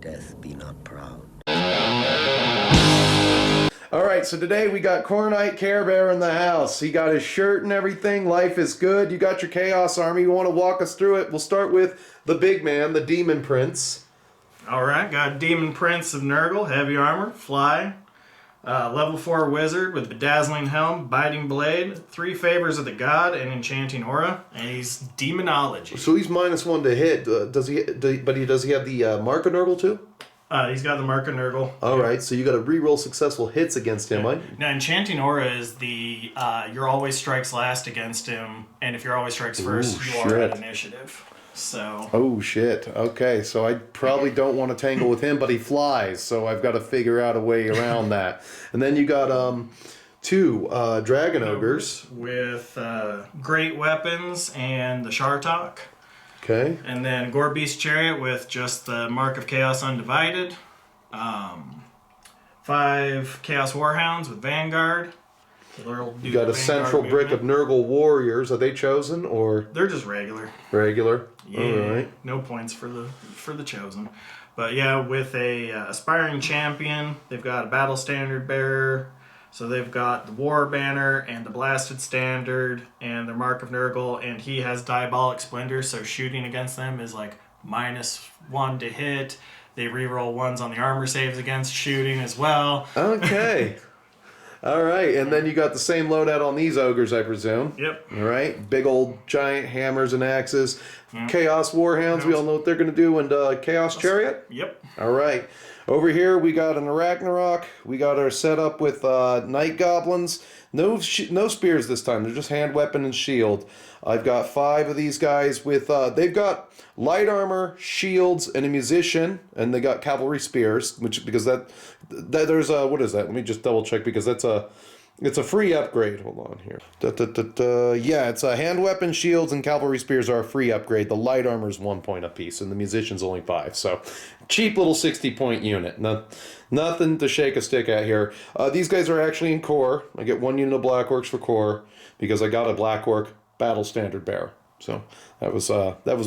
Death be not proud. Alright, so today we got Cornite Care Bear in the house. He got his shirt and everything. Life is good. You got your Chaos Army. You want to walk us through it? We'll start with the big man, the Demon Prince. Alright, got Demon Prince of Nurgle, heavy armor, fly. Level 4 wizard with bedazzling helm, biting blade, 3 favors of the god, and enchanting aura, and he's demonology. So he's -1 to hit. Does he have the Mark of Nurgle too? He's got the Mark of Nurgle. Alright, so you got to reroll successful hits against him, right? Now, enchanting aura is the your always strikes last against him, and if your always strikes first, you are at initiative. So. Oh shit. Okay, so I probably don't want to tangle with him, but he flies, so I've got to figure out a way around that. And then you got 2 dragon ogres with great weapons and the Shartok. Okay. And then Gorebeast Chariot with just the Mark of Chaos Undivided. 5 Chaos Warhounds with Vanguard. You got a central brick of Nurgle warriors. Are they chosen or? They're just regular. Regular. Yeah. All right. No points for the chosen. But yeah, with a aspiring champion, they've got a battle standard bearer. So they've got the War Banner and the Blasted Standard and the Mark of Nurgle, and he has Diabolic Splendor, so shooting against them is like -1 to hit. They reroll 1s on the armor saves against shooting as well. Okay. All right, and then you got the same loadout on these ogres, I presume. Yep. All right, big old giant hammers and axes. Yep. Chaos Warhounds, we all know what they're going to do, and Chaos Chariot? Yep. All right. Over here, we got an Ragnarok. We got our setup with Night Goblins. No spears this time. They're just hand weapon and shield. I've got 5 of these guys with... they've got light armor, shields, and a musician. And they got cavalry spears, because there's a... What is that? Let me just double check, because that's a... It's a free upgrade. Hold on here. Yeah, it's a hand weapon, shields, and cavalry spears are a free upgrade. The light armor is 1 point apiece, and the musician's only 5. So, cheap little 60-point unit. Nothing to shake a stick at here. These guys are actually in core. I get 1 unit of Black Orcs for core because I got a Black Orc battle standard bearer. So that was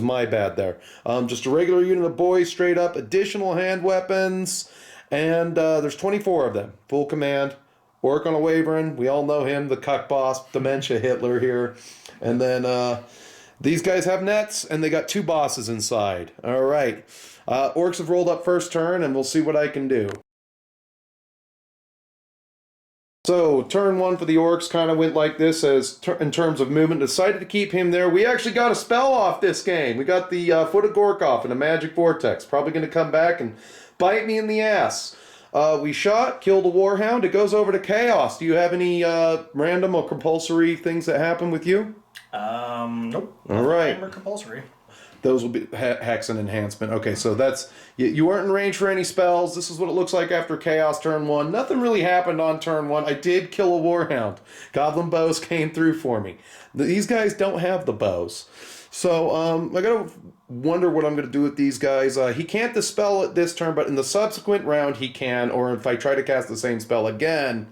my bad there. Just a regular unit of boys, straight up. Additional hand weapons, and there's 24 of them. Full command. Orc on a Wyvern, we all know him, the cuck boss, Dementia Hitler here. And then these guys have nets, and they got 2 bosses inside. All right. Orcs have rolled up first turn, and we'll see what I can do. So, turn 1 for the Orcs kind of went like this in terms of movement. Decided to keep him there. We actually got a spell off this game. We got the Foot of Gorkoff and a Magic Vortex. Probably going to come back and bite me in the ass. We shot, killed a Warhound. It goes over to Chaos. Do you have any random or compulsory things that happen with you? Nope. All right. Compulsory. Those will be Hex and Enhancement. Okay, so that's... You weren't in range for any spells. This is what it looks like after Chaos turn 1. Nothing really happened on turn 1. I did kill a Warhound. Goblin bows came through for me. These guys don't have the bows. So, I gotta wonder what I'm gonna do with these guys. He can't dispel it this turn, but in the subsequent round he can, or if I try to cast the same spell again,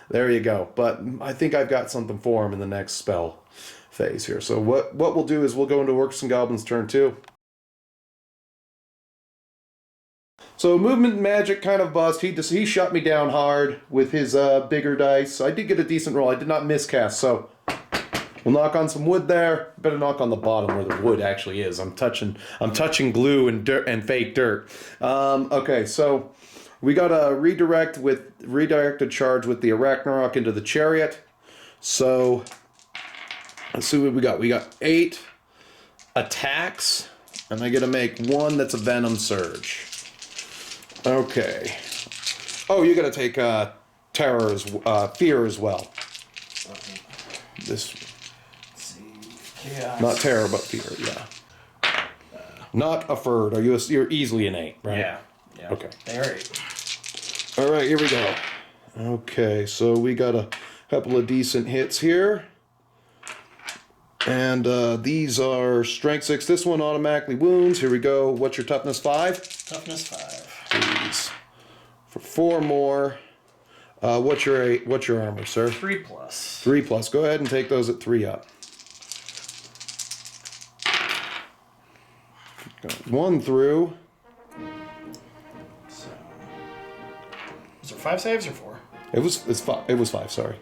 there you go. But I think I've got something for him in the next spell phase here. So what we'll do is we'll go into Orcs and Goblins turn 2. So movement magic kind of bust. He shut me down hard with his bigger dice. I did get a decent roll. I did not miscast, so... We'll knock on some wood there. Better knock on the bottom where the wood actually is. I'm touching glue and dirt and fake dirt. Okay, so we got a redirected charge with the Ragnarok into the chariot. So let's see what we got. We got 8 attacks, and I get to make 1 that's a Venom Surge. Okay. Oh, you got to take fear as well. This. Yeah. Not terror, but fear, yeah. Not a furred. You're easily an 8, right? Yeah. Okay. They're 8. All right, here we go. Okay, so we got a couple of decent hits here. And these are Strength 6. This one automatically wounds. Here we go. What's your Toughness 5? Toughness 5. Please. For 4 more. What's your armor, sir? 3+. 3+. Go ahead and take those at 3 up. 1 through. 5 saves or 4? It was 5. Sorry.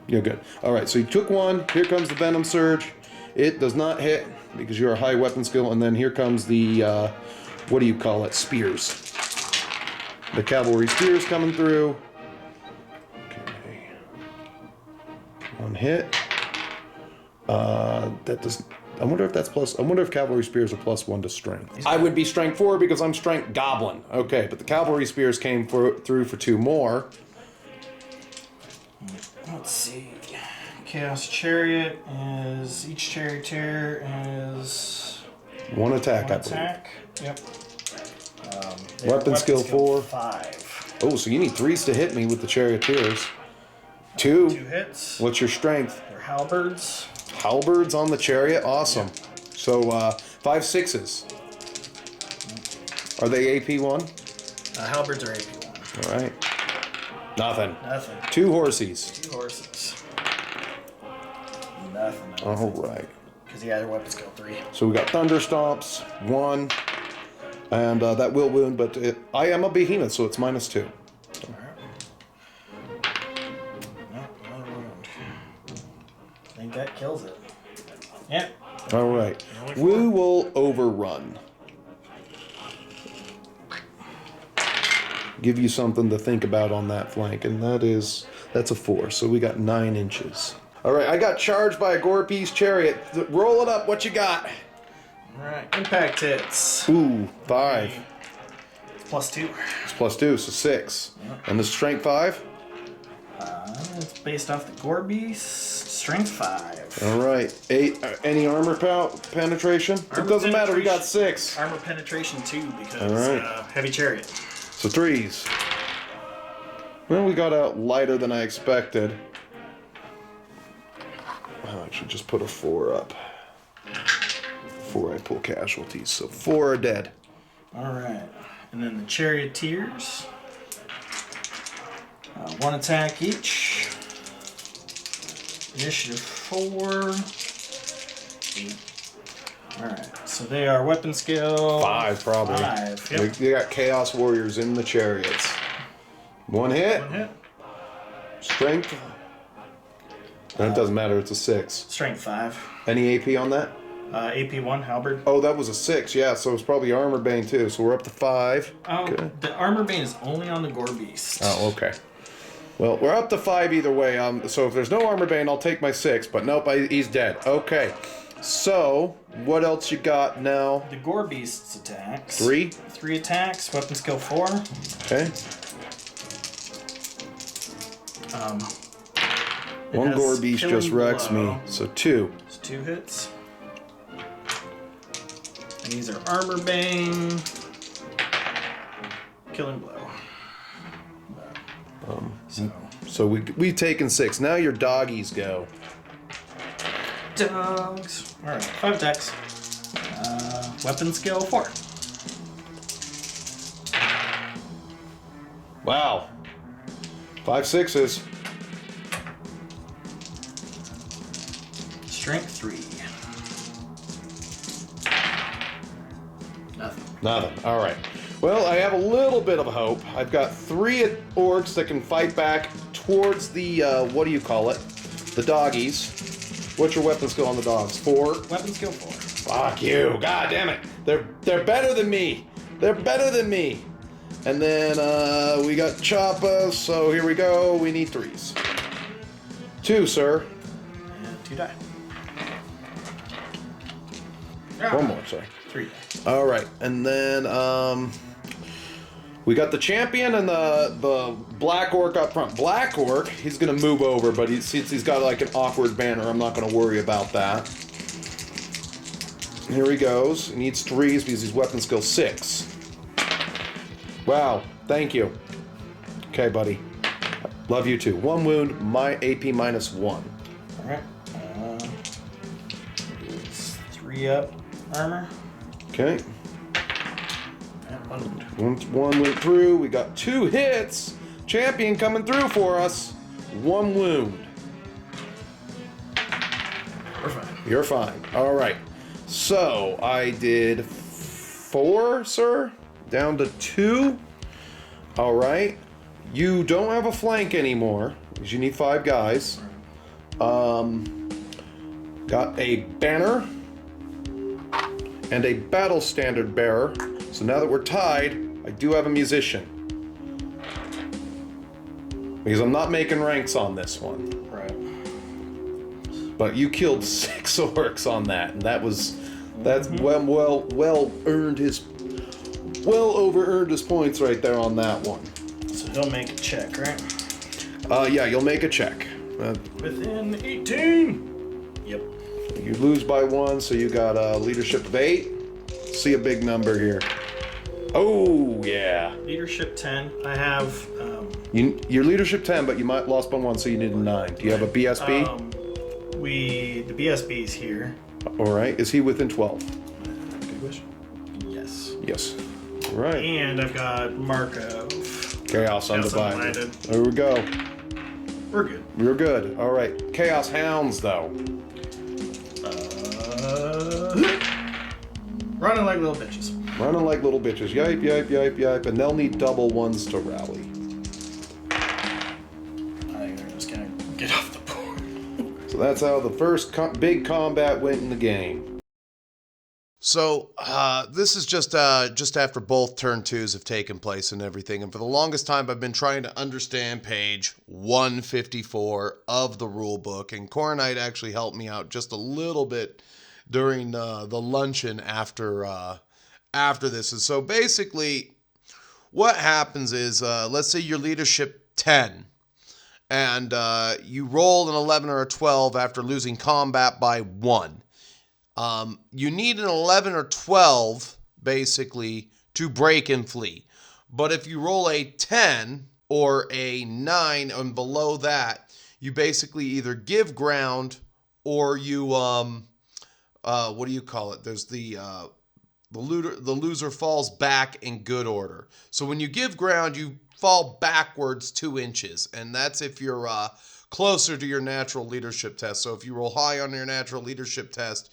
You're good. All right. So you took 1. Here comes the Venom Surge. It does not hit because you're a high weapon skill, and then here comes the what do you call it? Spears. The cavalry spears coming through. Okay. 1 hit. That does. I wonder if that's plus. I wonder if cavalry spears are +1 to strength. I would be strength 4 because I'm strength goblin. Okay, but the cavalry spears came through for 2 more. Let's see. Chaos Chariot is each charioteer is 1 attack. 1 attack. Yep. Weapon skill 4. 5. Oh, so you need 3s to hit me with the charioteers. 2. 2 hits. What's your strength? They're halberds. Halberds on the chariot. Awesome. So 5 6s. Are they AP1? Halberds are AP1. All right. Nothing. 2 horsies. 2 horses. Nothing. All right. Because he had a weapon skill 3. So we got thunder stomps 1, and that will wound, but I am a behemoth, so it's -2. I think that kills it. Yep. All right. We will overrun. Give you something to think about on that flank, and that's a 4. So we got 9 inches. All right, I got charged by a Gorpy's chariot. Roll it up. What you got? All right. Impact hits. Ooh, 5. It's +2. It's +2, so 6. Yep. And the strength 5. It's based off the Gore Beast. Strength 5. All right. 8. Any armor penetration? Armor It doesn't matter. We got penetration. 6. Armor penetration 2 because All right. heavy chariot. So 3s. Well, we got out lighter than I expected. Oh, I should just put a 4 up before I pull casualties. So 4 are dead. All right. And then the charioteers. 1 attack each. Initiative 4. 8. Alright, so they are weapon skill 5 probably. 5. Yep. They got Chaos Warriors in the chariots. 1 hit. 1 hit. Strength. And it doesn't matter, it's a 6. Strength 5. Any AP on that? AP1, halberd. Oh, that was a 6, yeah, so it's probably Armor Bane too, so we're up to 5. Okay. The armor bane is only on the Gore Beast. Oh, okay. Well, we're up to 5 either way, so if there's no Armor Bane, I'll take my 6, but nope, he's dead. Okay, so what else you got now? The Gore Beast's attacks. 3? 3 attacks, weapon skill 4. Okay. It One has Gore Beast killing just wrecks blow. me, so 2. It's 2 hits. And these are armor bane. Killing blow. So we've taken 6. Now your doggies go. Dogs. Alright, 5 attacks. Weapon skill 4. Wow. 5 6s. Strength 3. Nothing. All right. Well, I have a little bit of hope. I've got 3 orcs that can fight back towards the, what do you call it? The doggies. What's your weapon skill on the dogs? 4? Weapon skill 4. Fuck you. God damn it. They're better than me. They're better than me. And then we got Choppa, so here we go. We need 3s. 2, sir. And 2 die. One more, sorry. 3 die. All right, and then we got the champion and the black orc up front. Black orc, he's gonna move over, but he's got like an awkward banner. I'm not gonna worry about that. Here he goes. He needs 3s because he's weapon skill 6. Wow, thank you. Okay, buddy. Love you too. 1 wound, my AP -1. All right. It's 3 up armor. Okay. And 1 wound. One went through. We got 2 hits. Champion coming through for us. 1 wound. We're fine. You're fine. All right. So I did 4, sir. Down to 2. All right. You don't have a flank anymore because you need 5 guys. Got a banner and a battle standard bearer. So now that we're tied, I do have a musician. Because I'm not making ranks on this one. Right. But you killed 6 orcs on that, and that's well earned his over earned his points right there on that one. So he'll make a check, right? Yeah, you'll make a check. Within 18. Yep. You lose by 1, so you got a leadership of 8. See a big number here. Oh yeah. Leadership 10. I have. Your leadership 10, but you might lost by 1, so you need a 9. Do you have a BSB? The BSB's here. All right. Is he within 12? Good wish. Yes. Yes. All right. And I've got Markov. Chaos Undivided. There we go. We're good. We're good. All right. Chaos Hounds, though. Running like little bitches. Running like little bitches. Yipe, yipe, yipe, yipe. And they'll need double 1s to rally. I think they're just gonna get off the board. So that's how the first big combat went in the game. So this is just after both turn 2s have taken place and everything. And for the longest time, I've been trying to understand page 154 of the rule book. And Coronite actually helped me out just a little bit during the luncheon after this. And so basically, what happens is, let's say your leadership 10, and you roll an 11 or a 12 after losing combat by 1. You need an 11 or 12, basically, to break and flee. But if you roll a 10 or a 9 and below that, you basically either give ground or you, what do you call it? There's the loser falls back in good order. So when you give ground, you fall backwards 2 inches. And that's if you're closer to your natural leadership test. So if you roll high on your natural leadership test,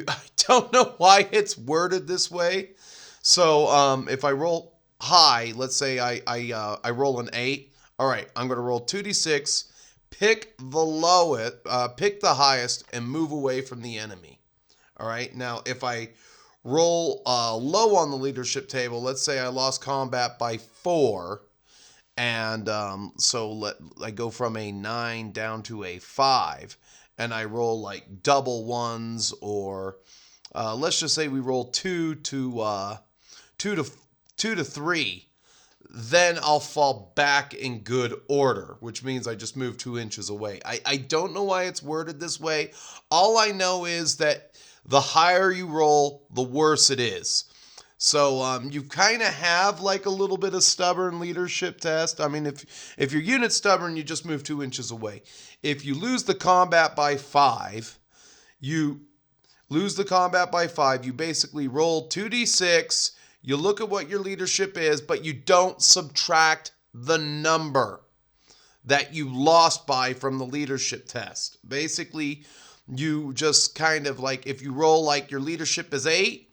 I don't know why it's worded this way. So if I roll high, let's say I roll an 8. All right, I'm going to roll 2d6, pick the highest, and move away from the enemy. All right, now if I roll low on the leadership table, let's say I lost combat by 4, and so I go from a 9 down to a 5. And I roll like double 1s, or let's just say we roll 2 to 3. Then I'll fall back in good order, which means I just move 2 inches away. I don't know why it's worded this way. All I know is that the higher you roll, the worse it is. So you kind of have like a little bit of stubborn leadership test. I mean, if your unit's stubborn, you just move 2 inches away. If you lose the combat by 5, you basically roll 2d6, you look at what your leadership is, but you don't subtract the number that you lost by from the leadership test. Basically, you just kind of like, if you roll like your leadership is 8,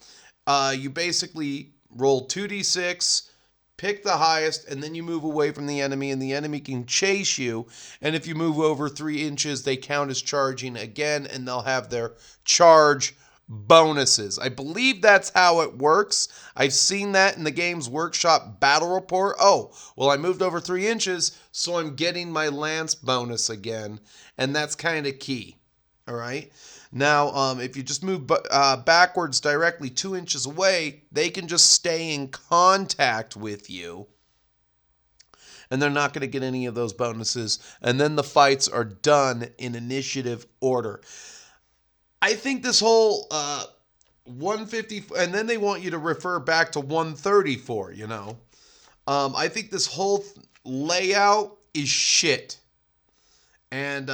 you basically roll 2d6, pick the highest, and then you move away from the enemy, and the enemy can chase you. And if you move over 3 inches, they count as charging again, and they'll have their charge bonuses. I believe that's how it works. I've seen that in the Games Workshop battle report. Oh, well, I moved over 3 inches, so I'm getting my lance bonus again, and that's kind of key. All right. Now, if you just move backwards directly 2 inches away, they can just stay in contact with you. And they're not going to get any of those bonuses. And then the fights are done in initiative order. I think this whole 150, and then they want you to refer back to 134, you know. I think this whole layout is shit. And,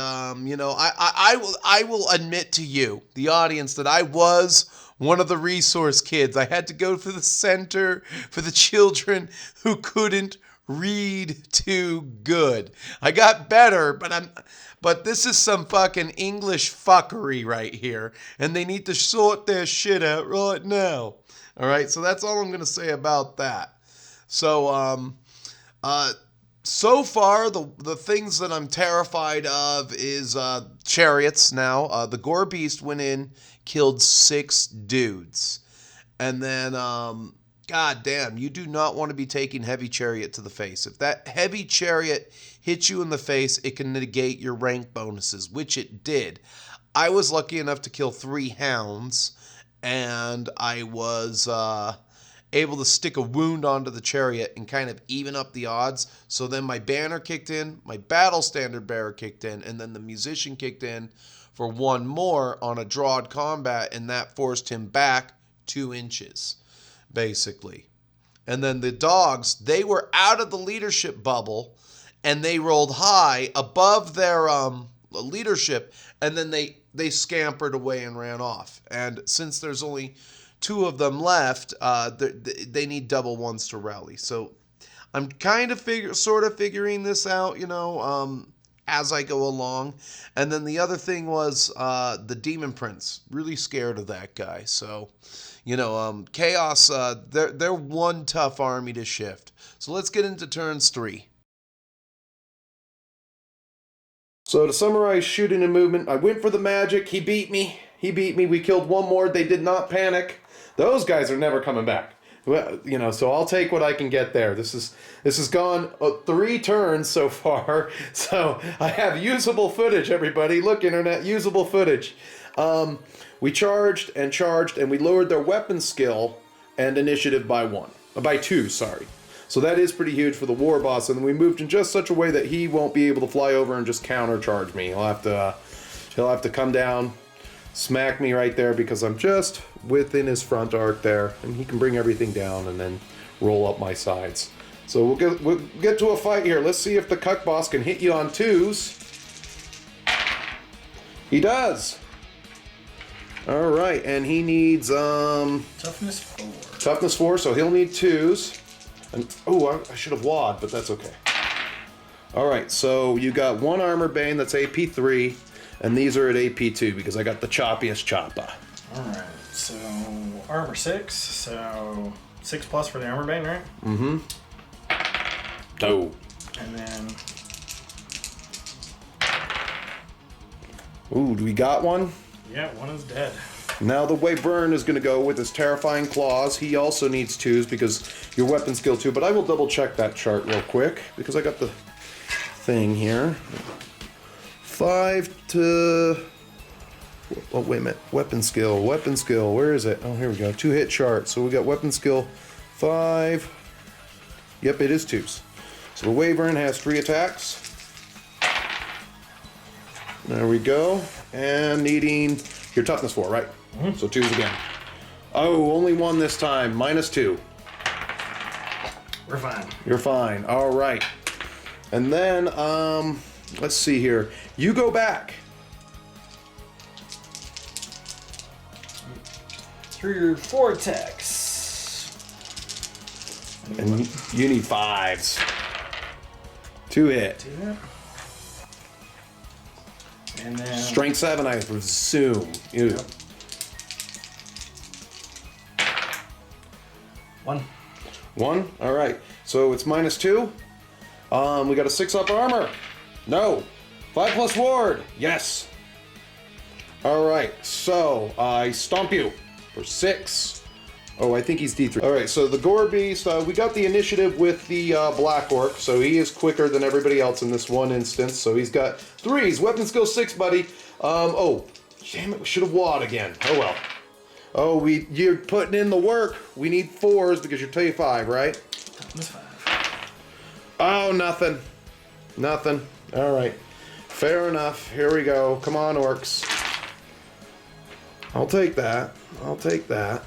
you know, I will admit to you, the audience, that I was one of the resource kids. I had to go to the center for the children who couldn't read too good. I got better, but this is some fucking English fuckery right here. And they need to sort their shit out right now. All right, so that's all I'm going to say about that. So, So far, the things that I'm terrified of is chariots now. The Gore Beast went in, killed 6 dudes. And then, god damn, you do not want to be taking heavy chariot to the face. If that heavy chariot hits you in the face, it can negate your rank bonuses, which it did. I was lucky enough to kill 3 hounds, and I was able to stick a wound onto the chariot and kind of even up the odds. So then my banner kicked in, my battle standard bearer kicked in, and then the musician kicked in for 1 more on a drawed combat, and that forced him back 2 inches, basically. And then the dogs, they were out of the leadership bubble, and they rolled high above their leadership, and then they scampered away and ran off. And since there's only 2 of them left, they need double ones to rally. So I'm kind of sort of figuring this out, as I go along. And then the other thing was the Demon Prince. Really scared of that guy. So, Chaos, they're one tough army to shift. So let's get into turns 3. So to summarize shooting and movement, I went for the magic. He beat me. We killed 1 more. They did not panic. Those guys are never coming back. Well, so I'll take what I can get there. This has gone 3 turns so far. So I have usable footage, everybody. Look, internet, usable footage. We charged, and we lowered their weapon skill and initiative by 2, sorry. So that is pretty huge for the war boss, and we moved in just such a way that he won't be able to fly over and just countercharge me. He'll have to come down, smack me right there because I'm just within his front arc there, and he can bring everything down and then roll up my sides. So we'll get to a fight here. Let's see if the cuck boss can hit you on 2s. He does. All right, and he needs toughness 4. Toughness 4, so he'll need 2s. And I should have wad, but that's okay. All right, so you got 1 armor bane that's AP 3, and these are at AP 2 because I got the choppiest choppa. All right, so armor 6, so 6 plus for the armor bane, right? Mm-hmm. Oh. And then. Ooh, do we got one? Yeah, 1 is dead. Now the way Burn is going to go with his terrifying claws. He also needs 2s because your weapon skill 2. But I will double check that chart real quick because I got the thing here. 5 to... Oh, wait a minute. Weapon skill. Where is it? Oh, here we go. 2-hit chart. So we got weapon skill 5. Yep, it is 2s. So the Wyvern has 3 attacks. There we go. And needing your toughness 4, right? Mm-hmm. So 2s again. Oh, only 1 this time. -2. We're fine. You're fine. All right. And then, let's see here. You go back. Through your 4 attacks. And you need 5s. 2 hit. 2 hit. And then... Strength 7, I presume. Yep. 1. 1? All right. So it's -2. We got a 6 up armor. No. 5 plus ward. Yes. All right. So I stomp you for 6. Oh, I think he's D3. All right. So the Gore Beast, we got the initiative with the Black Orc. So he is quicker than everybody else in this one instance. So he's got 3s. Weapon skill 6, buddy. Oh, damn it. We should have wad again. Oh, well. Oh, you're putting in the work. We need 4s because you're T5, right? Toughness 5. Oh, nothing. Nothing. All right. Fair enough. Here we go. Come on, orcs. I'll take that. I'll take that.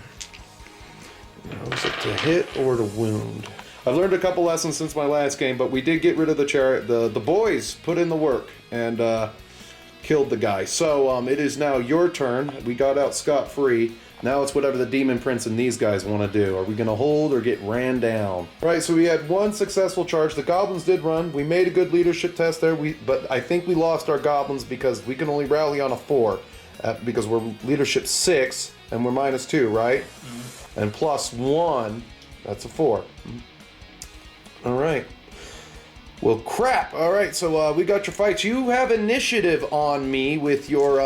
Now, is it to hit or to wound? I've learned a couple lessons since my last game, but we did get rid of the chariot. The boys put in the work and killed the guy. So it is now your turn. We got out scot-free. Now it's whatever the Demon Prince and these guys want to do. Are we going to hold or get ran down? All right, so we had 1 successful charge. The goblins did run. We made a good leadership test there, but I think we lost our goblins because we can only rally on a 4 because we're leadership 6 and we're -2, right? Mm-hmm. And +1, that's a 4. All right. Well, crap. All right, so we got your fights. You have initiative on me with your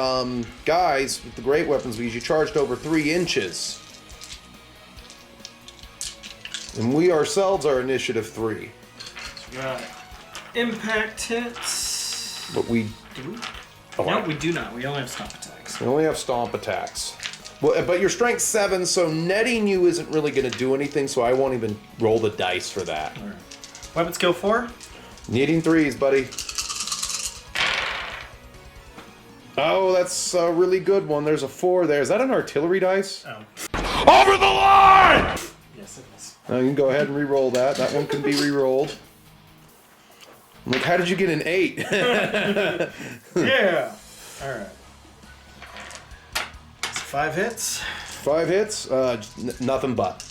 guys with the great weapons because you charged over 3 inches. And we ourselves are initiative 3. Right. Impact hits. But we... Do we? Oh, No, we do not. We only have stomp attacks. We only have stomp attacks. Well, but your strength's 7, so netting you isn't really going to do anything, so I won't even roll the dice for that. All right. Weapon skill 4. Needing 3s, buddy. Oh, that's a really good one. There's a 4 there. Is that an artillery dice? Oh. Over the line! Yes, it is. You can go ahead and re-roll that. That one can be re-rolled. I'm like, how did you get an 8? Yeah. All right. It's 5 hits. 5 hits? Nothing but.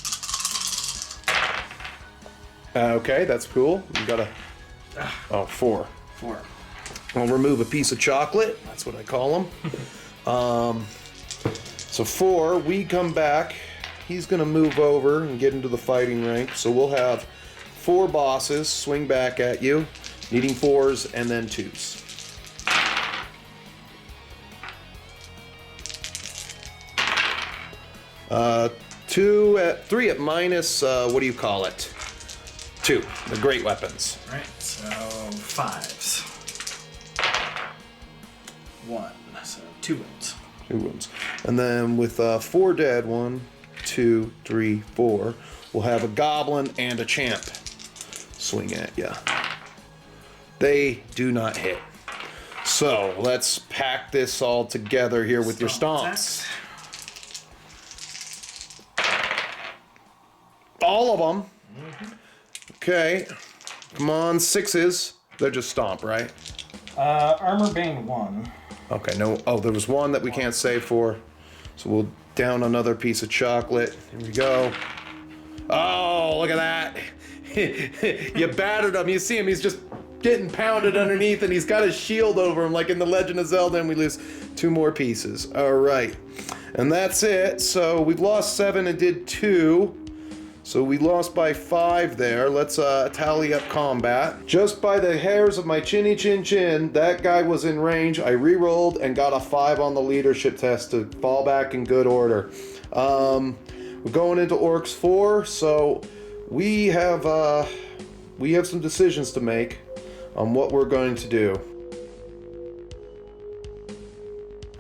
Okay, that's cool. You got a... Oh, 4. 4. I'll remove a piece of chocolate. That's what I call them. So 4, we come back. He's going to move over and get into the fighting rank. So we'll have 4 bosses swing back at you, needing 4s and then 2s. Three at minus, what do you call it? 2, the great weapons. All right, so 5s. 1, so 2 wounds. 2 wounds. And then with 4 dead, 1, 2, 3, 4, we'll have a goblin and a champ swing at you. They do not hit. So let's pack this all together here with your stomps. All of them. Mm-hmm. Okay. Come on, 6s. They're just stomp, right? Armor bane 1. Okay, no. Oh, there was 1 that we can't save for. So we'll down another piece of chocolate. Here we go. Oh, look at that. You battered him. You see him. He's just getting pounded underneath, and he's got his shield over him like in The Legend of Zelda, and we lose 2 more pieces. All right. And that's it. So we've lost 7 and did 2. So we lost by 5 there. Let's tally up combat. Just by the hairs of my chinny chin chin, that guy was in range. I re-rolled and got a 5 on the leadership test to fall back in good order. We're going into Orcs 4, so we have some decisions to make on what we're going to do.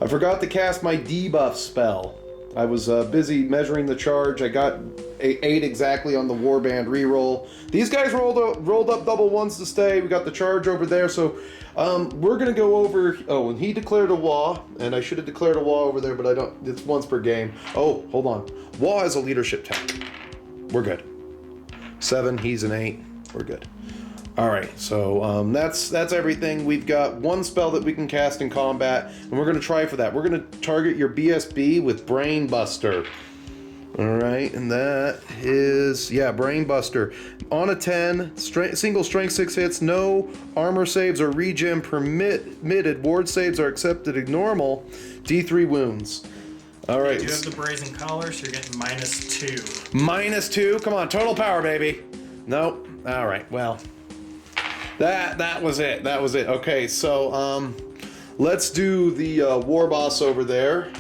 I forgot to cast my debuff spell. I was busy measuring the charge. I got 8 exactly on the warband reroll. These guys rolled up double 1s to stay. We got the charge over there, so we're gonna go over. Oh, and he declared a Wa, and I should have declared a Wa over there, but I don't. It's once per game. Oh, hold on. Wa is a leadership tech. We're good. 7. He's an 8. We're good. All right, so that's everything. We've got 1 spell that we can cast in combat, and we're gonna try for that. We're gonna target your BSB with Brain Buster. All right, and that is, yeah, Brain Buster. On a 10, single strength 6 hits, no armor saves or regen permitted. Ward saves are accepted as normal. D3 wounds. All right. You have the brazen collar, so you're getting -2. -2? Come on, total power, baby. Nope. All right, well. That was it. That was it. Okay, so let's do the war boss over there.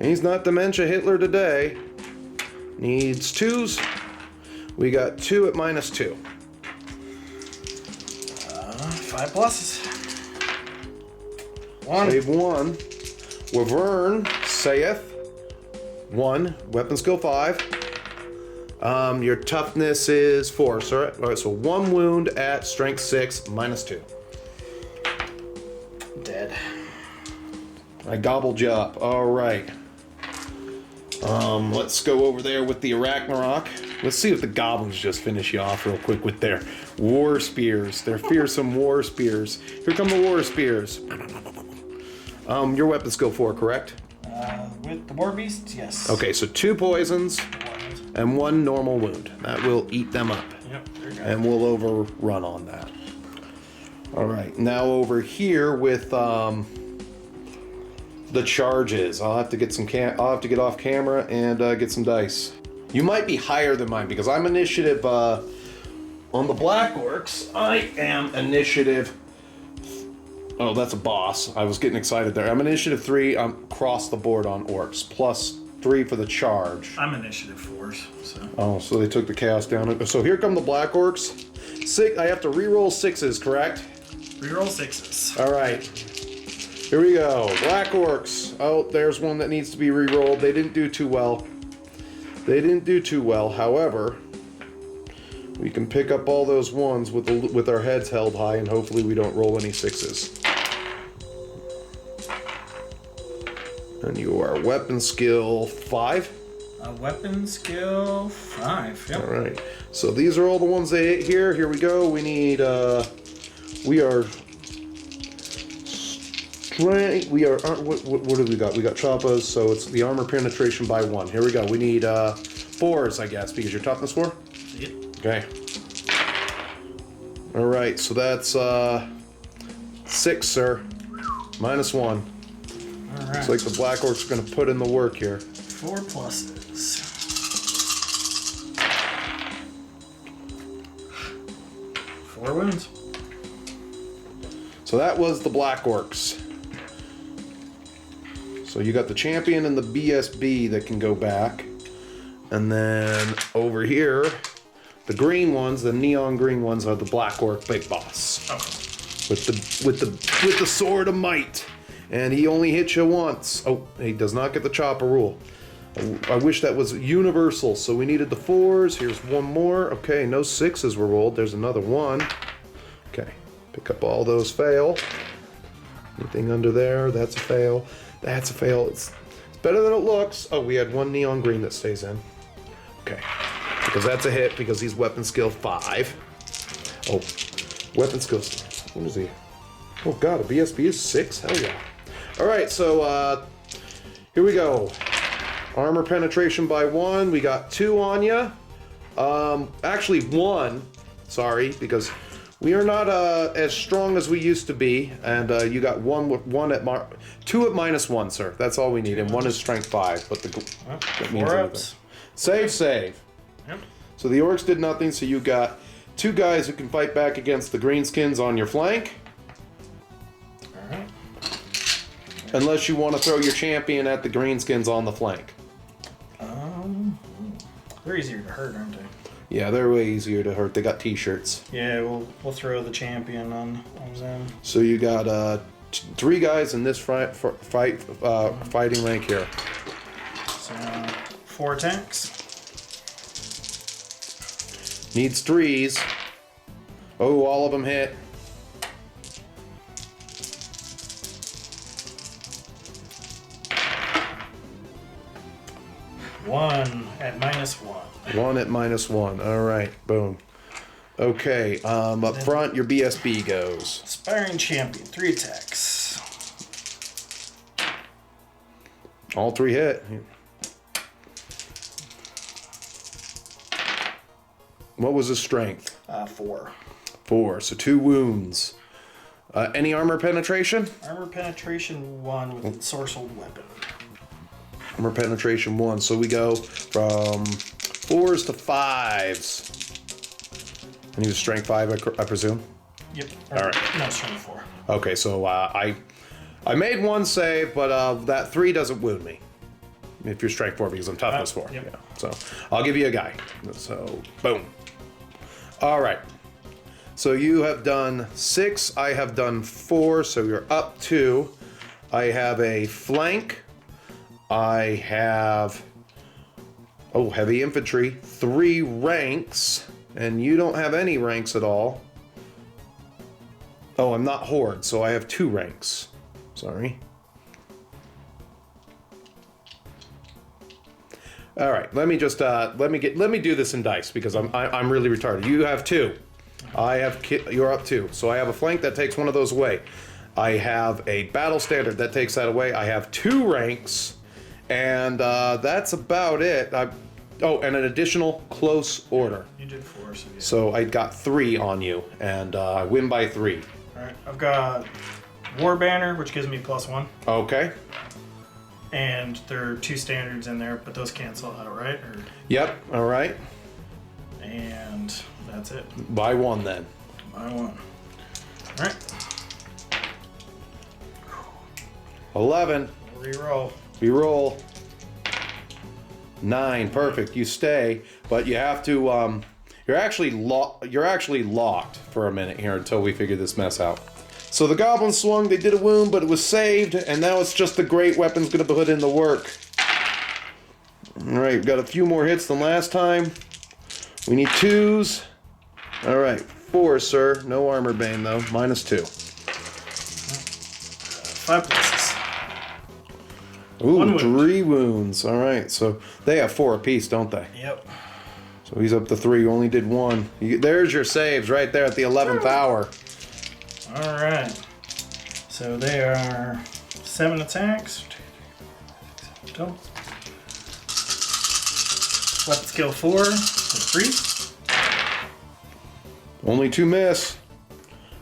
He's not Dementia Hitler today. Needs 2s. We got 2 at -2. 5 pluses. 1. Save 1. Wyvern saith 1. Weapon skill 5. Your toughness is 4. So, all right, so 1 wound at strength 6, -2. Dead. I gobbled you up. All right. Let's go over there with the Arachnarok. Let's see if the goblins just finish you off real quick with their war spears. Their fearsome war spears. Here come the war spears. Your weapon skill 4, correct? With the war beast, yes. Okay, so 2 poisons and 1 normal wound. That will eat them up. Yep, there you go. And we'll overrun on that. All right, now over here with the charges. I'll have to get some I'll have to get off camera and get some dice. You might be higher than mine because I'm initiative on the Black Orcs. I am initiative. Oh, that's a boss. I was getting excited there. I'm initiative 3. I'm across the board on Orcs. Plus 3 for the charge. I'm initiative 4s, so. Oh, so they took the chaos down. So here come the Black Orcs. I have to re-roll 6s, correct? Reroll 6s. All right. Here we go. Black Orcs. Oh, there's one that needs to be re-rolled. They didn't do too well. However, we can pick up all those ones with our heads held high, and hopefully we don't roll any 6s. And you are weapon skill 5. Weapon skill 5. Yep. All right. So these are all the ones they ate here. Here we go. We need. We are. We are. What do we got? We got choppas. So it's the armor penetration by 1. Here we go. We need 4s, I guess, because you're toughness 4. Yep. Okay. All right. So that's 6, sir. -1. All right. Looks like the Black Orcs are going to put in the work here. 4 pluses. 4 wounds. So that was the Black Orcs. So you got the champion and the BSB that can go back. And then over here, the green ones, the neon green ones, are the Black Orc big boss. Oh. With the sword of might. And he only hits you once. Oh, he does not get the chopper rule. I wish that was universal. So we needed the 4s. Here's one more. Okay, no 6s were rolled. There's another 1. Okay, pick up all those fail. Anything under there? That's a fail. That's a fail. It's better than it looks. Oh, we had 1 neon green that stays in. Okay, because that's a hit because he's weapon skill 5. Oh, weapon skill. What is he? Oh God, a BSB is 6? Hell yeah. All right, so here we go. Armor penetration by 1. We got 2 on ya. Actually 1. Sorry, because we are not as strong as we used to be. And you got 2 at -1, sir. That's all we need. And 1 is strength 5. But that means 4 anything. ups. Save. Yep. So the orcs did nothing. So you got 2 guys who can fight back against the greenskins on your flank. All right. Unless you want to throw your champion at the greenskins on the flank. They're easier to hurt, aren't they? Yeah, they're way easier to hurt. They got t-shirts. Yeah, we'll throw the champion on them. So you got 3 guys in this fighting rank here. So 4 attacks. Needs 3s. Oh, all of them hit. One at -1. 1 at -1. All right, boom. Okay, up front, your BSB goes. Aspiring champion, 3 attacks. All 3 hit. What was his strength? 4. 4, so 2 wounds. Any armor penetration? Armor penetration 1 with ensorcelled weapon. Armor penetration 1, so we go from 4s to 5s. And he was strength 5, I presume? Yep. All right. No, strength 4. Okay, so I made 1 save, but that 3 doesn't wound me. If you're strength 4, because I'm toughness 4. Yep. Yeah, so I'll give you a guy. So, boom. All right. So you have done 6, I have done 4, so you're up 2. I have a flank. I have, heavy infantry, 3 ranks, and you don't have any ranks at all. Oh, I'm not horde, so I have 2 ranks. Sorry. All right, let me just let me do this in dice because I'm really retarded. You have 2. You're up 2, so I have a flank that takes one of those away. I have a battle standard that takes that away. I have 2 ranks. And that's about it. And an additional close order. You did 4, so yeah. So I got 3 on you, and I win by 3. Alright, I've got War Banner, which gives me +1. Okay. And there are 2 standards in there, but those cancel out, right? Or, Yep. All right. and that's it. Buy 1 then. Buy 1. All right. 11. Reroll. Reroll. 9. Perfect. You stay, but you have to. You're actually locked for a minute here until we figure this mess out. So the goblins swung. They did a wound, but it was saved, and now it's just the great weapon's going to put in the work. All right, we've got a few more hits than last time. We need 2s. All right, 4, sir. No armor bane though. -2. 5 places. Ooh, 1 wound. 3 wounds. All right, so they have 4 apiece, don't they? Yep. So he's up to 3. You only did 1. There's your saves right there at the 11th hour. All right. So they are 7 attacks. Don't. Weapon skill 4 with 3. Only 2 miss.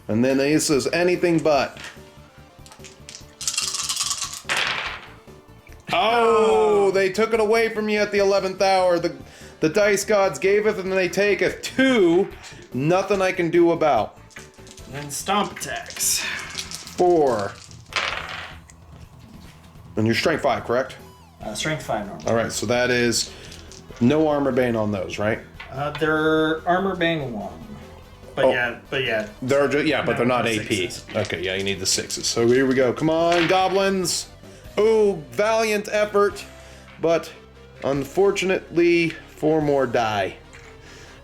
And then he says anything but. Oh, they took it away from you at the 11th hour. The dice gods gave it and they take it. 2. Nothing I can do about. And then stomp attacks. 4. And you're strength 5, correct? Strength 5 normal. All right, so that is no armor bane on those, right? They're armor bane 1. But Oh. yeah. They're just, yeah, but they're not No, AP. 6s. Okay, yeah, you need the 6s. So here we go. Come on, goblins. Oh, valiant effort. But unfortunately, 4 more die.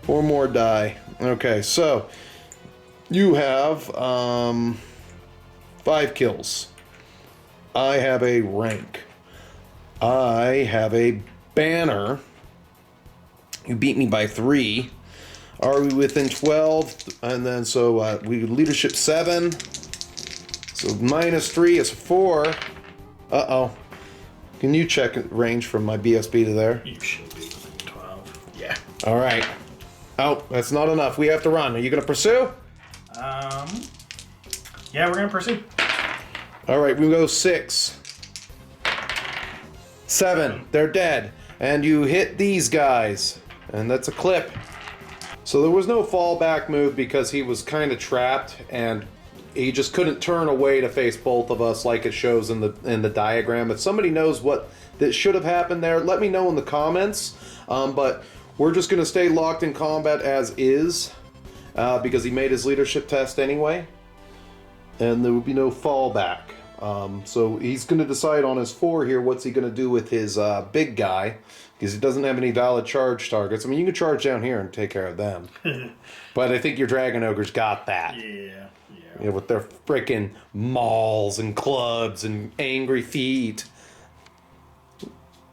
4 more die. Okay, so you have 5 kills. I have a rank. I have a banner. You beat me by 3. Are we within 12? And then so we leadership 7. So -3 is 4. Uh-oh. Can you check range from my BSB to there? You should be within 12. Yeah. All right. Oh, that's not enough. We have to run. Are you going to pursue? Yeah, we're gonna pursue. All right, we go 6. 7. They're dead. And you hit these guys. And that's a clip. So there was no fallback move because he was kind of trapped and he just couldn't turn away to face both of us like it shows in the diagram. If somebody knows what that should have happened there, let me know in the comments. But we're just going to stay locked in combat as is because he made his leadership test anyway. And there would be no fallback. So he's going to decide on his 4 here what's he going to do with his big guy because he doesn't have any valid charge targets. I mean, you can charge down here and take care of them. But I think your Dragon Ogre's got that. Yeah. You know, with their frickin' mauls and clubs and angry feet.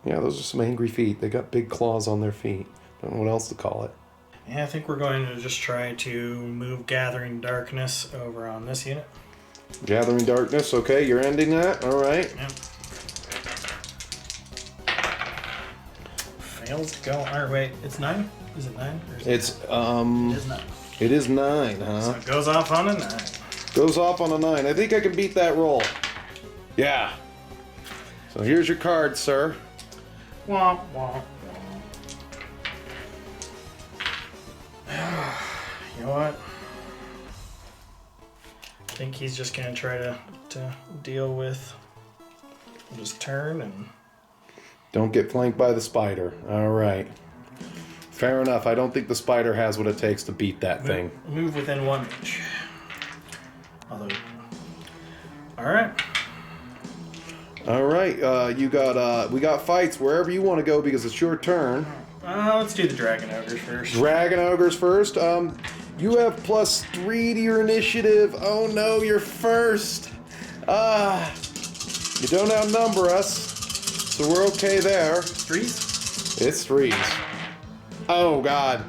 Yeah, those are some angry feet. They got big claws on their feet. Don't know what else to call it. Yeah, I think we're going to just try to move Gathering Darkness over on this unit. Gathering Darkness, okay, you're ending that? Alright. Yep. Fails to go. Or wait, it's 9? Is it 9? Or is it It's, 9? It is 9. It is 9, huh? So it goes off on a 9. Goes off on a 9. I think I can beat that roll. Yeah. So here's your card, sir. Womp, womp, womp. You know what? I think he's just going to try to deal with... We'll just turn and... Don't get flanked by the spider. Alright. Fair enough. I don't think the spider has what it takes to beat that thing. Move within 1 inch. Although... Alright. Alright, you got, we got fights wherever you want to go because it's your turn. Let's do the Dragon Ogres first. Dragon Ogres first. You have +3 to your initiative. Oh no, you're first. You don't outnumber us, so we're okay there. 3s? It's 3s. Oh god.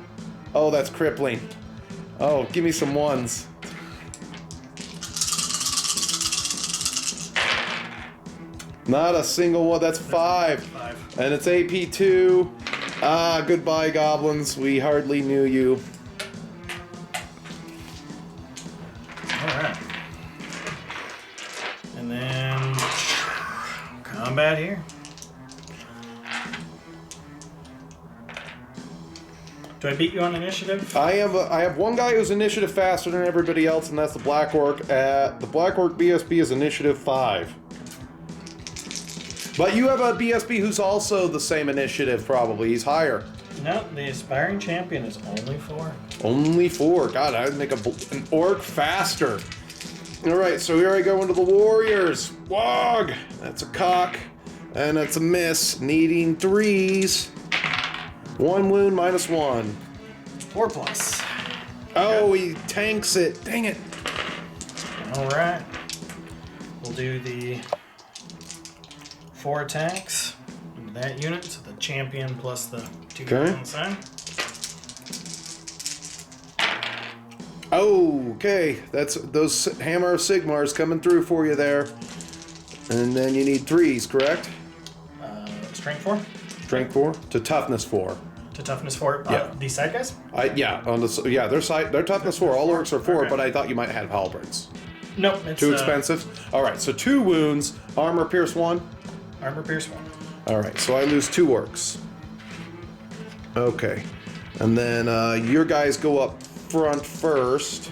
Oh, that's crippling. Oh, give me some 1s. Not a single one. That's 5. 5. And it's AP2. Goodbye, goblins. We hardly knew you. Alright. And then... Combat here. Do I beat you on initiative? I have one guy who's initiative faster than everybody else, and that's the Black Orc. The Black Orc BSB is initiative 5. But you have a BSB who's also the same initiative, probably. He's higher. No, the aspiring champion is only 4. Only 4. God, I'd make an orc faster. Alright, so here I go into the warriors. Wog! That's a cock. And that's a miss. Needing 3s. 1 wound minus 1. 4 plus. Oh, he tanks it. Dang it. Alright. We'll do the 4 attacks into that unit, so the champion plus the 2 guys on the side. Oh, okay. That's those Hammer of Sigmars coming through for you there. And then you need 3s, correct? Strength 4? Strength 4 to toughness 4. To toughness 4. Yeah. These side guys? Their toughness 4. All orcs are 4, Okay. but I thought you might have halberds. Nope. It's Too expensive? Alright, so 2 wounds, armor pierce 1. Armor pierce 1. Alright, so I lose 2 orcs. Okay. And then your guys go up front first.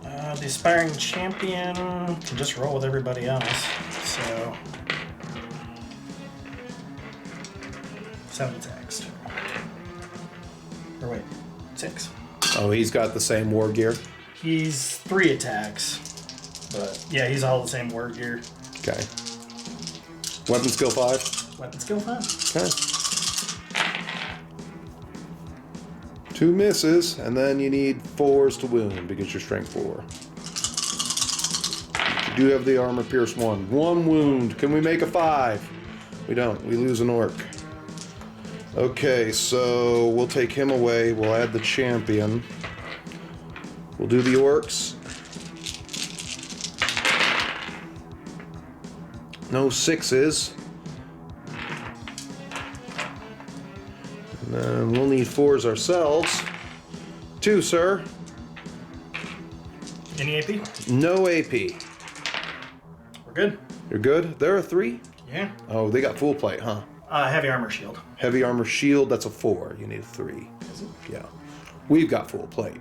The aspiring champion can just roll with everybody else. So 7 attacks. Or wait, 6. Oh, he's got the same war gear. He's 3 attacks. But yeah, he's all the same war gear. Okay. Weapon skill 5. Weapon skill 5. Okay. 2 misses, and then you need 4s to wound because you're strength 4. You do have the armor pierce 1. 1 wound. Can we make a 5? We don't. We lose an orc. Okay, so we'll take him away. We'll add the champion. We'll do the orcs. No 6s. And then we'll need 4s ourselves. 2, sir. Any AP? No AP. We're good. You're good? There are 3? Yeah. Oh, they got full plate, huh? Heavy armor shield. Heavy armor shield, that's a 4. You need a 3. Is it? Yeah. We've got full plate.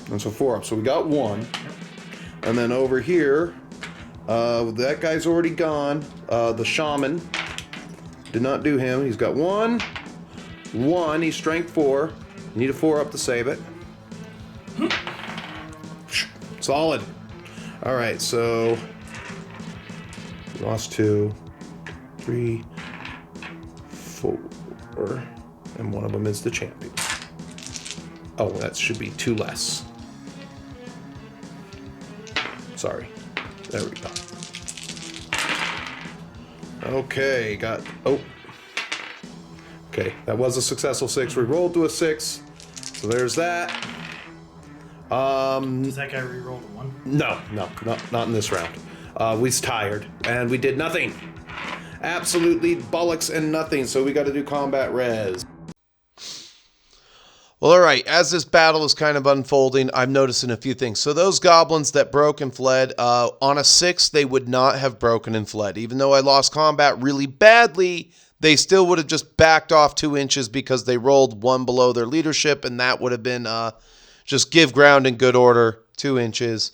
That's a 4 up. So we got 1. And then over here, that guy's already gone. The shaman. Did not do him. He's got 1. 1. He's strength 4. You need a 4 up to save it. Solid. Alright, so we lost 2, 3, 4, and one of them is the champion. Oh, that should be 2 less. Sorry. There we go. Okay, okay, that was a successful 6. We rolled to a 6, so there's that. Does that guy reroll the 1? No, not in this round. We was tired, and we did nothing. Absolutely bollocks and nothing, so we got to do combat res. Well, alright, as this battle is kind of unfolding, I'm noticing a few things. So those goblins that broke and fled, on a 6, they would not have broken and fled. Even though I lost combat really badly, they still would have just backed off 2 inches because they rolled 1 below their leadership, and that would have been just give ground in good order, 2 inches.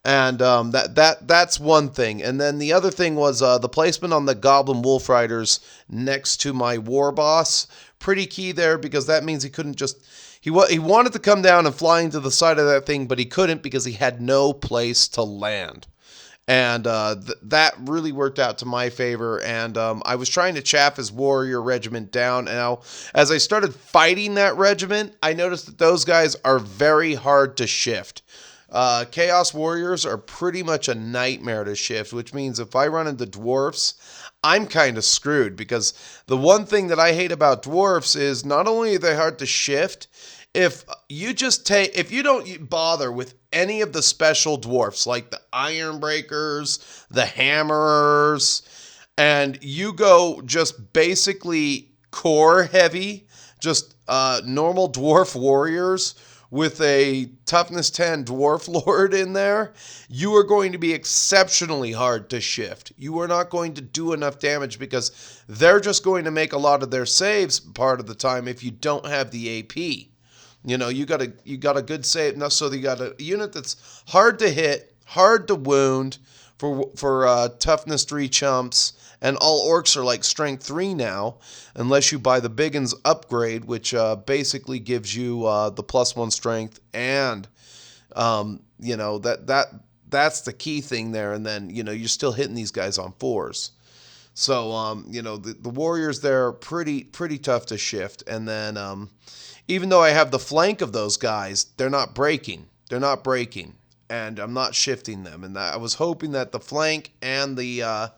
And that's one thing. And then the other thing was the placement on the Goblin Wolf Riders next to my war boss. Pretty key there because that means he couldn't just... He wanted to come down and fly into the side of that thing, but he couldn't because he had no place to land. And that really worked out to my favor. And I was trying to chaff his warrior regiment down. Now, as I started fighting that regiment, I noticed that those guys are very hard to shift. Chaos Warriors are pretty much a nightmare to shift, which means if I run into dwarfs, I'm kind of screwed because the one thing that I hate about dwarfs is not only are they hard to shift, if you don't bother with any of the special dwarfs like the Iron Breakers, the Hammerers, and you go just basically core heavy, just normal dwarf warriors with a toughness 10 dwarf lord in there, you are going to be exceptionally hard to shift. You are not going to do enough damage because they're just going to make a lot of their saves part of the time if you don't have the AP. You know, you got a good save. No, so you got a unit that's hard to hit, hard to wound for toughness 3 chumps, and all orcs are like strength 3 now, unless you buy the Biggins upgrade, which basically gives you the +1 strength, and you know that's the key thing there. And then you know you're still hitting these guys on 4s. So you know the warriors there are pretty tough to shift, and then even though I have the flank of those guys, they're not breaking. They're not breaking, and I'm not shifting them. And I was hoping that the flank and the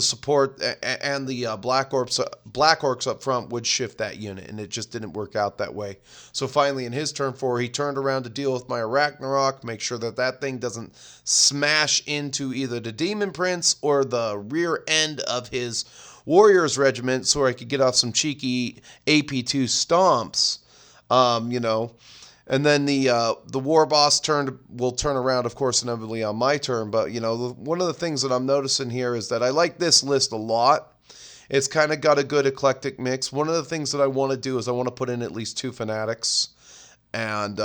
support and the black orcs up front would shift that unit, and it just didn't work out that way. So finally, in his turn 4, he turned around to deal with my Arachnarok, make sure that that thing doesn't smash into either the Demon Prince or the rear end of his Warriors Regiment, so I could get off some cheeky AP2 stomps. You know, and then the war boss will turn around, of course, inevitably on my turn. But you know, one of the things that I'm noticing here is that I like this list a lot. It's kind of got a good eclectic mix. One of the things that I want to do is I want to put in at least 2 fanatics, and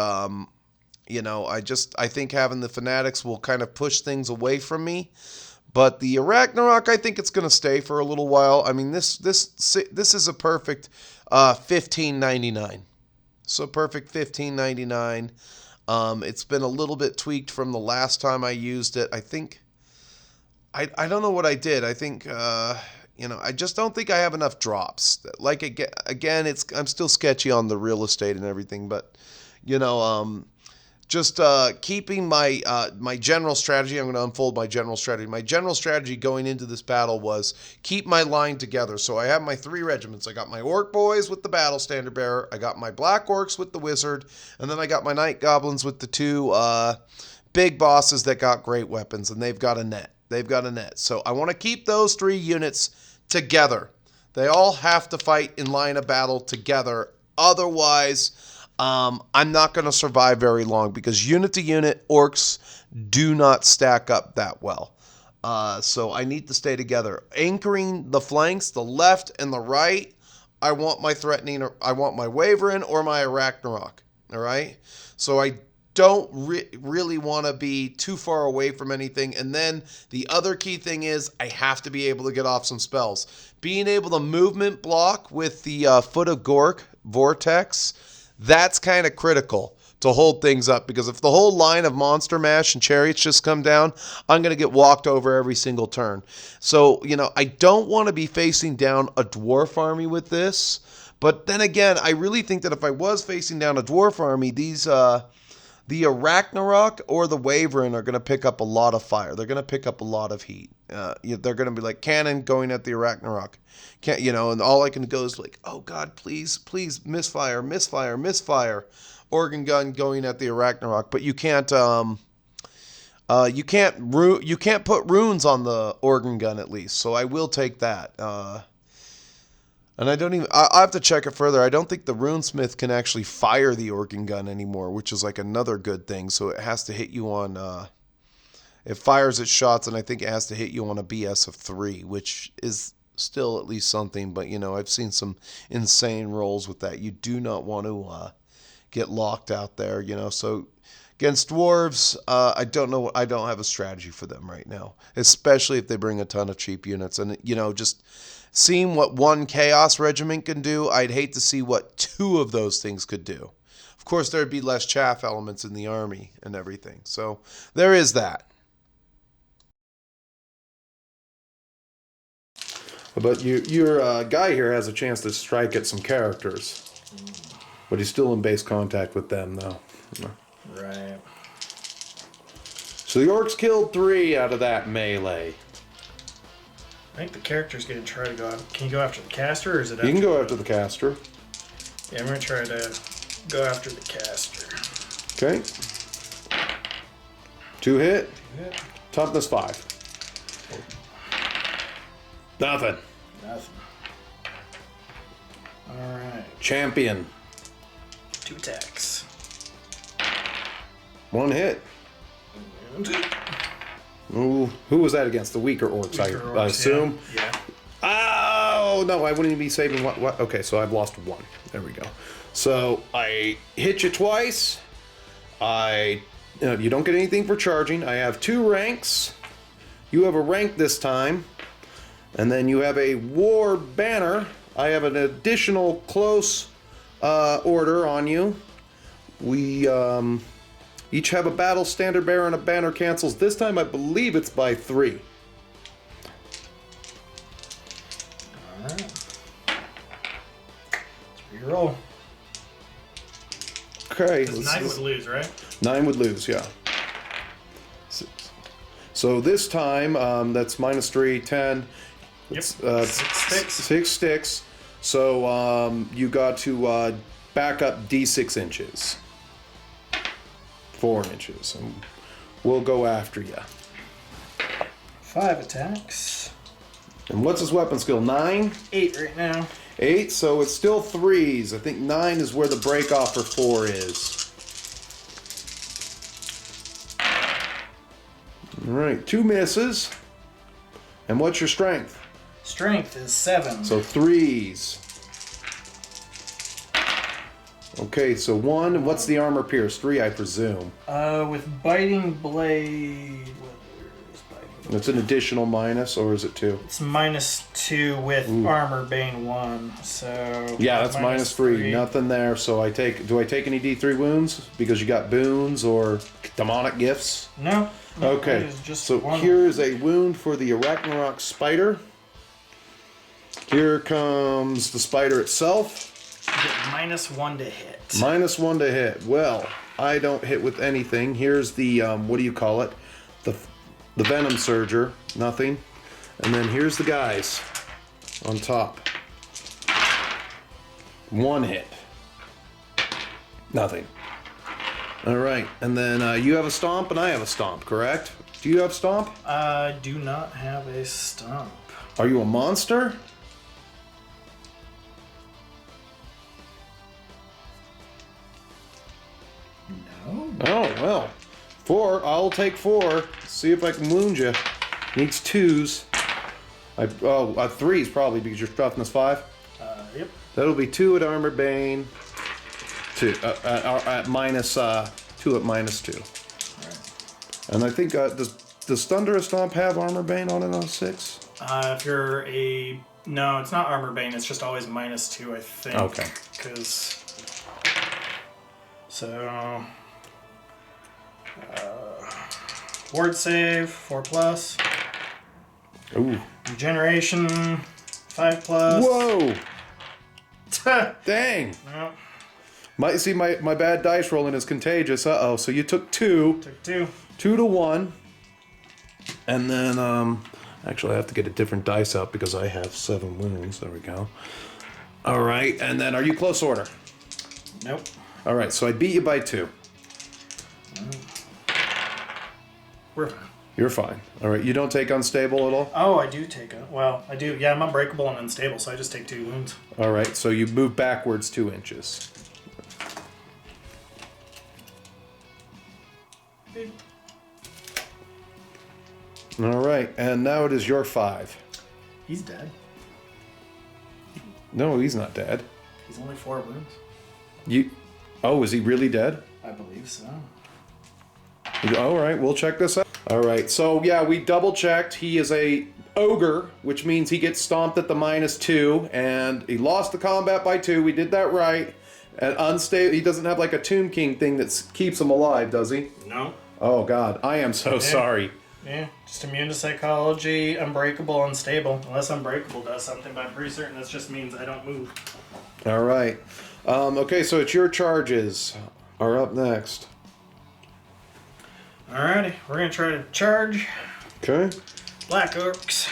you know, I think having the fanatics will kind of push things away from me. But the Arachnarok, I think it's going to stay for a little while. I mean, this is a perfect $15.99. So perfect $15.99. It's been a little bit tweaked from the last time I used it. I think I don't know what I did. I think you know, I just don't think I have enough drops. Like again, I'm still sketchy on the real estate and everything, but you know, just keeping my my general strategy. I'm going to unfold my general strategy. My general strategy going into this battle was keep my line together. So I have my 3 regiments. I got my Orc Boys with the Battle Standard Bearer. I got my Black Orcs with the Wizard. And then I got my Night Goblins with the 2 big bosses that got great weapons. And they've got a net. So I want to keep those 3 units together. They all have to fight in line of battle together. Otherwise, I'm not going to survive very long because unit to unit, orcs do not stack up that well. So I need to stay together. Anchoring the flanks, the left and the right, I want my Waverin or my Arachnarok. All right? So I don't really want to be too far away from anything. And then the other key thing is I have to be able to get off some spells. Being able to movement block with the Foot of Gork Vortex, that's kind of critical to hold things up, because if the whole line of Monster Mash and Chariots just come down, I'm going to get walked over every single turn. So, you know, I don't want to be facing down a Dwarf army with this, but then again, I really think that if I was facing down a Dwarf army, these the Arachnarok or the Waverin are going to pick up a lot of fire. They're going to pick up a lot of heat. They're going to be like cannon going at the Arachnarok. Can't, you know, and all I can go is like, oh God, please, misfire. Organ gun going at the Arachnarok, but you can't you can't put runes on the organ gun at least. So I will take that. And I have to check it further. I don't think the runesmith can actually fire the organ gun anymore, which is like another good thing. So it has to hit you on it fires its shots, and I think it has to hit you on a BS of 3, which is still at least something. But you know, I've seen some insane rolls with that. You do not want to get locked out there, you know. So against dwarves, I don't know. I don't have a strategy for them right now, especially if they bring a ton of cheap units. And you know, just seeing what 1 Chaos Regiment can do, I'd hate to see what 2 of those things could do. Of course, there'd be less chaff elements in the army and everything. So there is that. But your guy here has a chance to strike at some characters. But he's still in base contact with them, though. Right. So the orcs killed 3 out of that melee. I think the character's going to try to go... Can you go after the caster, or is it... You can go after the caster. Yeah, I'm going to try to go after the caster. Okay. 2 hit. Toughness 5. Nothing. Alright. Champion. 2 attacks. One hit. And Ooh, who was that against? The weaker orcs, I assume? Yeah. Oh, no, I wouldn't even be saving what? Okay, so I've lost one. There we go. So I hit you twice. You don't get anything for charging. I have 2 ranks. You have a rank this time. And then you have a war banner. I have an additional close order on you. We each have a battle standard bearer and a banner cancels. This time I believe it's by 3. Alright. Reroll. Okay. 9 would lose, right? 9 would lose, yeah. 6. So this time, that's -3, 10. Yep. 6 sticks. 6 sticks. So you got to back up D6 inches. 4 inches. And we'll go after you. 5 attacks. And what's his weapon skill? 9? 8 right now. 8, so it's still 3s. I think 9 is where the break off for 4 is. Alright, 2 misses. And what's your strength? Strength is 7. So 3s. Okay, so 1. What's the armor pierce? 3, I presume. With biting blade. What is biting blade? It's an additional minus, or is it 2? It's -2 with armor bane 1. So Yeah, that's -3. Nothing there. So do I take any D3 wounds because you got boons or demonic gifts? No. Okay. It is just So one. here is a wound for the Arachnarok spider. Here comes the spider itself. You get -1 to hit. -1 to hit. Well, I don't hit with anything. Here's the what do you call it? The venom surger. Nothing. And then here's the guys on top. 1 hit. Nothing. All right. And then you have a stomp and I have a stomp, correct? Do you have stomp? I do not have a stomp. Are you a monster? No. Oh, well. 4. I'll take 4. See if I can wound you. Needs 2s. 3s probably because your toughness 5. Yep. That'll be 2 at armor bane. 2 at minus 2 at -2. Right. And I think does Thunderous Stomp have armor bane on it on 6? If you're a... No, it's not armor bane. It's just always -2, I think. Okay. Because... So... ward save, 4+. Ooh. Regeneration, 5+. Whoa! Dang! No, My bad dice rolling is contagious. Uh-oh. So you took 2. took 2. 2 to 1. And then, actually, I have to get a different dice out because I have 7 wounds. There we go. All right. And then, are you close order? Nope. All right. So I beat you by 2. We're fine. You're fine. All right. You don't take unstable at all? Oh, I do take a... Well, I do. Yeah, I'm unbreakable and unstable, so I just take 2 wounds. All right. So you move backwards 2 inches. All right. And now it is your 5. He's dead. No, he's not dead. He's only 4 wounds. Oh, is he really dead? I believe so. All right, we'll check this out. All right, so yeah, we double checked. He is a ogre, which means he gets stomped at the -2, and he lost the combat by 2. We did that right. And unstable. He doesn't have like a Tomb King thing that keeps him alive, does he? No. Oh God, I am so sorry. Yeah, just immune to psychology, unbreakable, unstable. Unless unbreakable does something, but I'm pretty certain this just means I don't move. All right. Okay, so it's your charges are up next. Alrighty, we're gonna try to charge Okay. Black Orcs.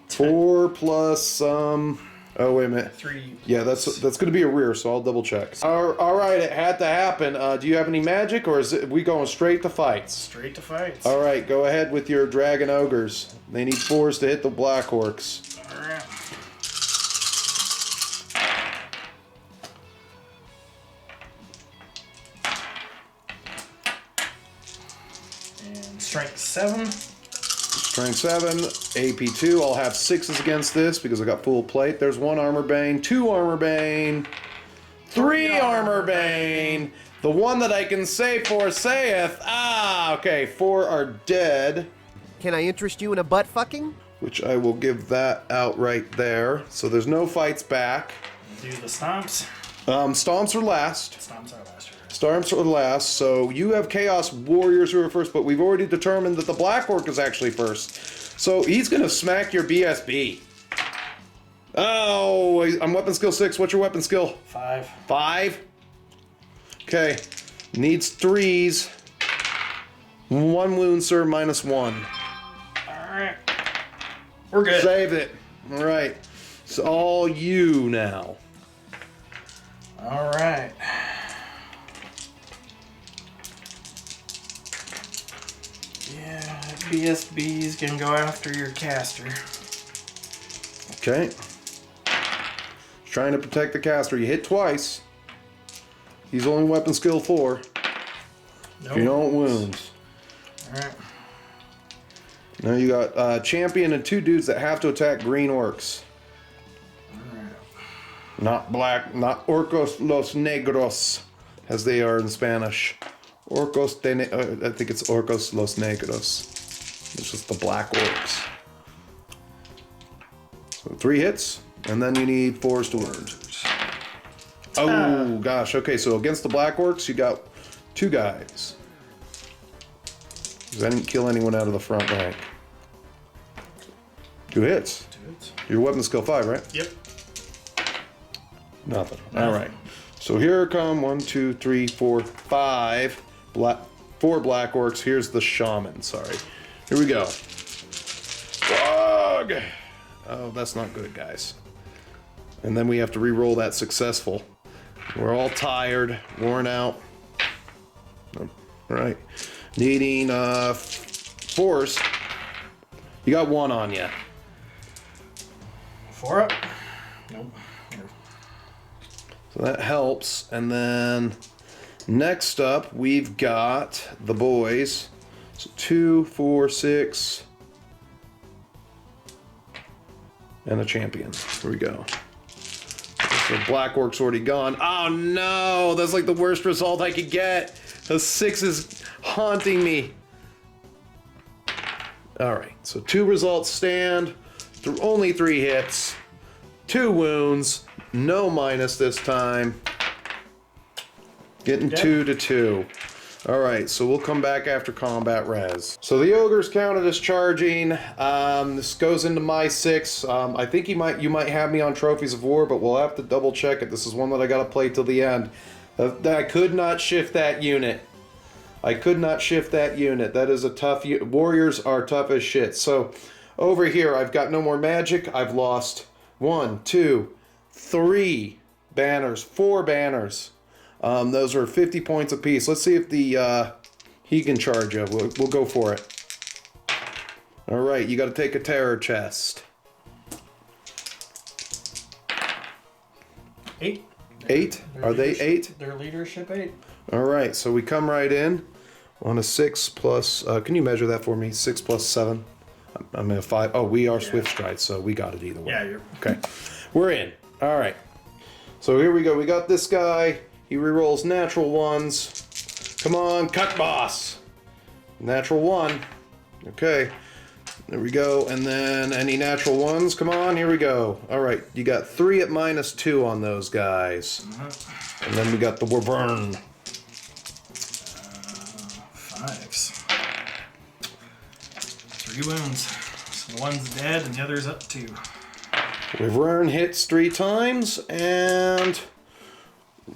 4 plus oh wait a minute. 3. Yeah, that's going to be a rear, so I'll double check. All right, it had to happen. Do you have any magic, or is we going straight to fights? Straight to fights. All right, go ahead with your dragon ogres. They need 4s to hit the black orcs. Alright. 7. Strength 7, AP 2. I'll have 6s against this because I got full plate. There's 1 armor bane, 2 armor bane, 3 armor bane. The one that I can say for saith. Ah, okay. 4 are dead. Can I interest you in a butt fucking? Which I will give that out right there. So there's no fights back. Do the stomps. Stomps are last. Stomps are last. Stomps are last. So you have Chaos Warriors who are first, but we've already determined that the Black Orc is actually first. So he's going to smack your BSB. Oh, I'm weapon skill 6. What's your weapon skill? 5. 5? Okay. Needs 3s. 1 wound, sir, -1. Alright. We're good. Save it. Alright. It's all you now. Alright. Yeah, BSB's gonna go after your caster. Okay. Trying to protect the caster. You hit twice. He's only weapon skill 4. Nope. You don't wounds. Alright. Now you got champion and 2 dudes that have to attack green orcs. Alright. Not black, not orcos los negros, as they are in Spanish. Orcos de I think it's orcos los negros. It's just the black orcs. So 3 hits, and then you need 4s to wound. Oh gosh, okay, so against the black orcs you got 2 guys. Because I didn't kill anyone out of the front rank. 2 hits. 2 hits. Your weapon skill 5, right? Yep. Nothing. Alright. So here come 1, 2, 3, 4, 5 4 black orcs. Here's the shaman, sorry. Here we go. Frog! Oh, that's not good, guys. And then we have to re-roll that successful. We're all tired, worn out. Alright. Needing 4s. You got 1 on you. 4 up? Nope. Here. So that helps. And then next up, we've got the boys. So 2, 4, 6. And a champion. Here we go. So Black Orc's already gone. Oh no! That's like the worst result I could get. The 6 is haunting me. Alright, so 2 results stand. Only 3 hits. 2 wounds. No minus this time. Getting 2 to 2. Alright, so we'll come back after combat res. So the ogre's counted as charging. This goes into my 6. I think you might have me on Trophies of War, but we'll have to double check it. This is one that I gotta play till the end. I could not shift that unit. I could not shift that unit. That is a tough unit. Warriors are tough as shit. So over here, I've got no more magic. I've lost 1, 2, 3 banners, 4 banners. Those are 50 points apiece. Let's see if the he can charge you. We'll go for it. All right, you got to take a terror chest. 8. 8? Are they 8? Their leadership 8. All right, so we come right in on a 6 plus. Can you measure that for me? 6 plus 7. I'm at a 5. Oh, we are Swift Stride, so we got it either way. Yeah, you're Okay, we're in. All right. So here we go. We got this guy. He rerolls natural 1s. Come on, cut boss. Natural 1. Okay. There we go. And then any natural 1s. Come on, here we go. All right. You got 3 at -2 on those guys. And then we got the Wyvern. 5s. 3 wounds. So one's dead and the other's up 2. Wyvern hits 3 times and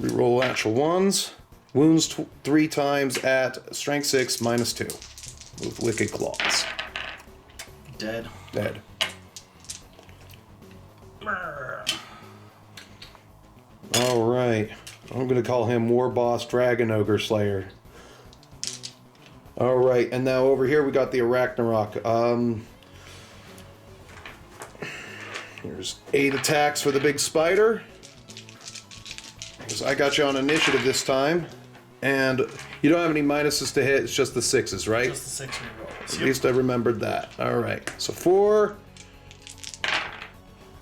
reroll natural 1s. Wounds 3 times at strength 6 -2 with wicked claws. Dead. Dead. All right. I'm going to call him War Boss Dragon Ogre Slayer. All right. And now over here we got the Arachnarok. Here's 8 attacks for the big spider. I got you on initiative this time. And you don't have any minuses to hit. It's just the 6s, right? Just the 6 reroll. At least I remembered that. All right. So 4.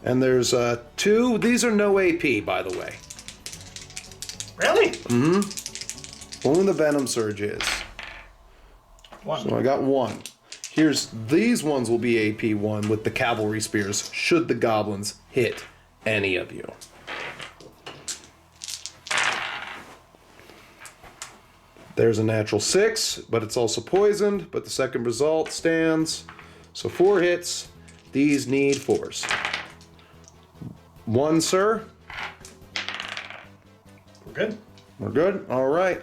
And there's 2. These are no AP, by the way. Really? Mm-hmm. Only the Venom Surge is. 1. So I got 1. These ones will be AP 1 with the Cavalry Spears, should the Goblins hit any of you. There's a natural 6, but it's also poisoned, but the second result stands. So 4 hits. These need 4s. 1, sir. We're good. We're good? All right.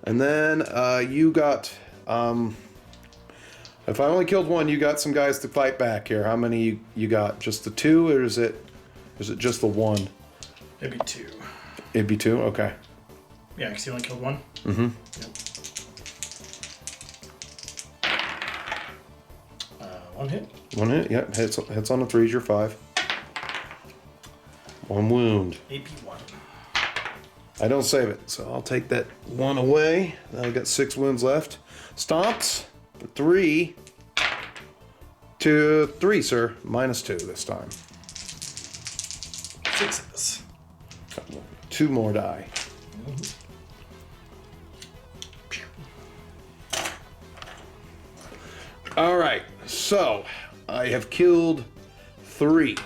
And then you got... if I only killed 1, you got some guys to fight back here. How many you got? Just the 2, or is it just the 1? It'd be 2. It'd be 2? Okay. Yeah, because you only killed 1. Mm-hmm. Yep. 1 hit. 1 hit, yep. Hits on the 3s, you're 5. 1 wound. AP 1. I don't save it, so I'll take that 1 away. Now I've got 6 wounds left. Stomps. 3. 3, sir. -2 this time. 6s. 2 more die. All right, so I have killed 3.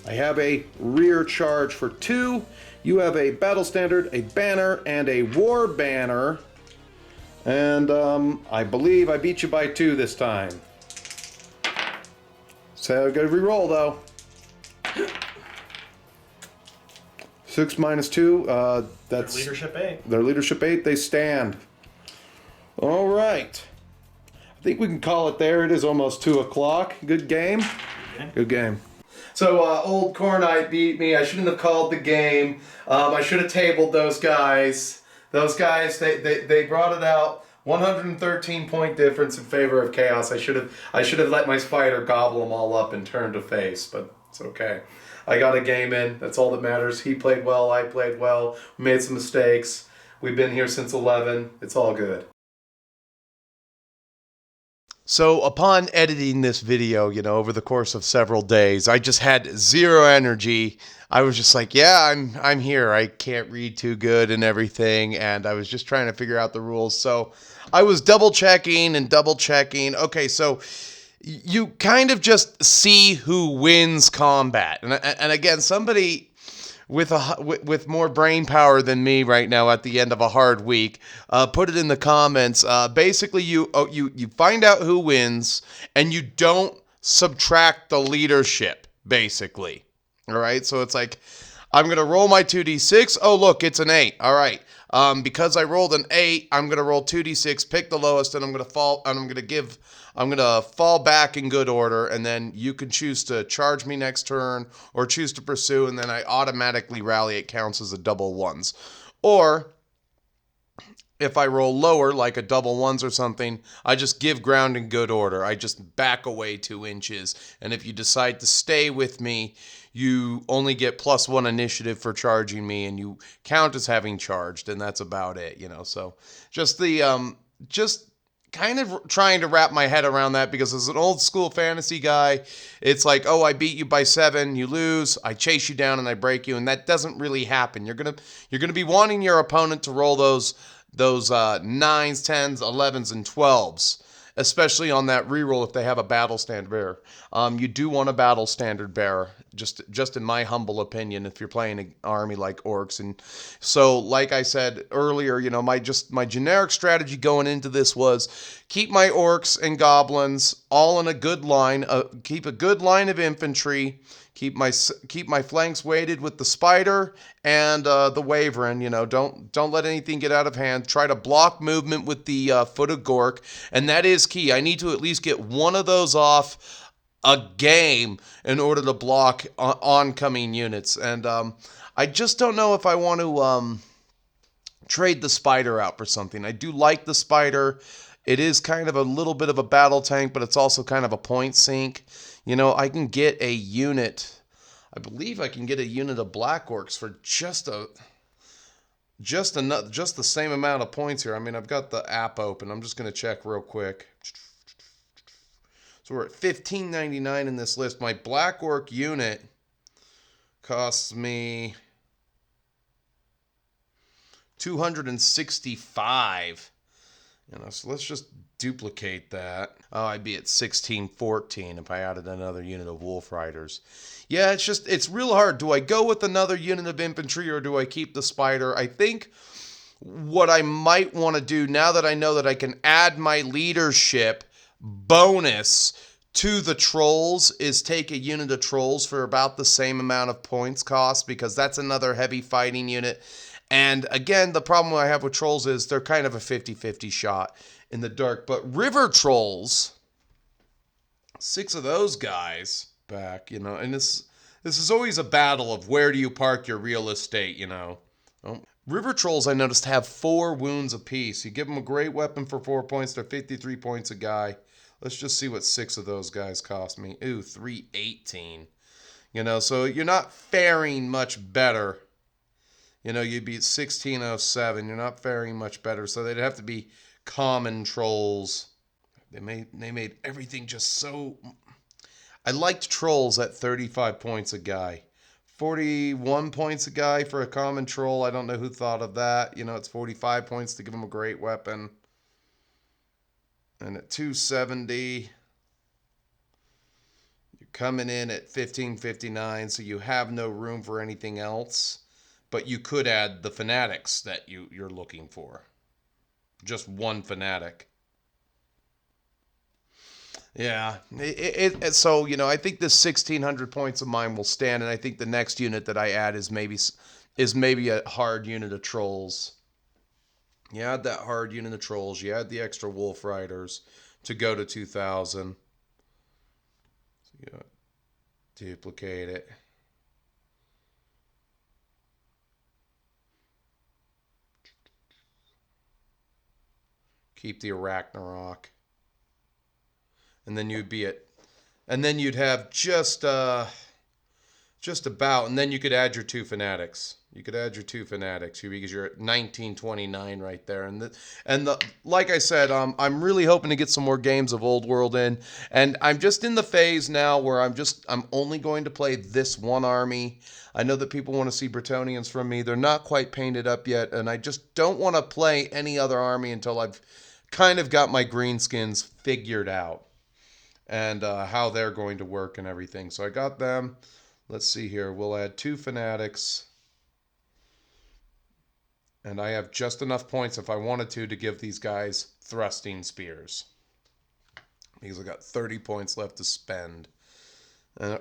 I have a rear charge for 2. You have a battle standard, a banner, and a war banner. And I believe I beat you by 2 this time. So I gotta re-roll though. 6 -2. That's Their leadership 8. their leadership 8. They stand. All right. I think we can call it there. It is almost 2 o'clock. Good game. Okay. Good game. So old Cornite beat me. I shouldn't have called the game. I should have tabled those guys. Those guys, they brought it out. 113 point difference in favor of Chaos. I should have let my spider gobble them all up and turn to face, but it's okay. I got a game in. That's all that matters. He played well. I played well. We made some mistakes. We've been here since 11. It's all good. So upon editing this video, over the course of several days, I just had 0 energy. I was just like, yeah, I'm here. I can't read too good and everything, and I was just trying to figure out the rules. So I was double checking. Okay, so you kind of just see who wins combat, and again, somebody with more brain power than me right now at the end of a hard week, put it in the comments. Basically, you find out who wins, and you don't subtract the leadership, basically. All right, so it's like, I'm going to roll my 2d6. Oh, look, it's an 8. All right, because I rolled an 8, I'm going to roll 2d6, pick the lowest, and I'm going to fall back in good order, and then you can choose to charge me next turn or choose to pursue, and then I automatically rally. It counts as a double 1s. Or if I roll lower, like a double 1s or something, I just give ground in good order. I just back away 2 inches, and if you decide to stay with me, you only get +1 initiative for charging me, and you count as having charged, and that's about it, So just just kind of trying to wrap my head around that, because as an old school fantasy guy, it's like, oh, I beat you by 7, you lose, I chase you down and I break you, and that doesn't really happen. You're gonna be wanting your opponent to roll those 9s, 10s, 11s, and 12s, especially on that reroll if they have a battle standard bearer. You do want a battle standard bearer, just in my humble opinion, if you're playing an army like Orcs. And so, like I said earlier, my generic strategy going into this was keep my Orcs and Goblins all in a good line, keep a good line of infantry, keep my flanks weighted with the spider and the wyvern. Don't let anything get out of hand. Try to block movement with the foot of Gork, and that is key. I need to at least get one of those off a game in order to block oncoming units. And I just don't know if I want to trade the spider out for something. I do like the spider. It is kind of a little bit of a battle tank, but it's also kind of a point sink. I can get a unit. I believe I can get a unit of Black Orcs for just the same amount of points here. I mean, I've got the app open. I'm just going to check real quick. So we're at $15.99 in this list. My Black Orc unit costs me $265. You know, so let's just duplicate that. Oh, I'd be at $16.14 if I added another unit of Wolf Riders. Yeah, it's real hard. Do I go with another unit of infantry or do I keep the spider? I think what I might want to do now that I know that I can add my leadership bonus to the trolls is take a unit of trolls for about the same amount of points cost, because that's another heavy fighting unit. And again, the problem I have with trolls is they're kind of a 50-50 shot in the dark. But river trolls, 6 of those guys back, you know, and this is always a battle of where do you park your real estate, you know. Oh. River trolls, I noticed, have 4 wounds apiece. You give them a great weapon for 4 points, they're 53 points a guy. Let's just see what 6 of those guys cost me. Ooh, 318. You know, so you're not faring much better. You know, you'd be at 1607. You're not faring much better. So they'd have to be common trolls. They made everything just so... I liked trolls at 35 points a guy. 41 points a guy for a common troll. I don't know who thought of that. You know, it's 45 points to give them a great weapon. And at 270, you're coming in at 1559, so you have no room for anything else. But you could add the fanatics that you're looking for. Just one fanatic. Yeah. So, you know, I think this 1,600 points of mine will stand, and I think the next unit that I add is maybe a hard unit of trolls. You add that hard unit of trolls. You add the extra wolf riders to go to 2,000. So you duplicate it. Keep the Ragnarok. And then you'd be at, and then you'd have just about, and then you could add your 2 fanatics. You could add your 2 fanatics because you're at 1929 right there. And like I said, I'm really hoping to get some more games of Old World in, and I'm just in the phase now where I'm only going to play this one army. I know that people want to see Bretonnians from me. They're not quite painted up yet, and I just don't want to play any other army until I've kind of got my greenskins figured out and how they're going to work and everything. So I got them. Let's see here. We'll add 2 fanatics. And I have just enough points if I wanted to give these guys thrusting spears. Because I got 30 points left to spend.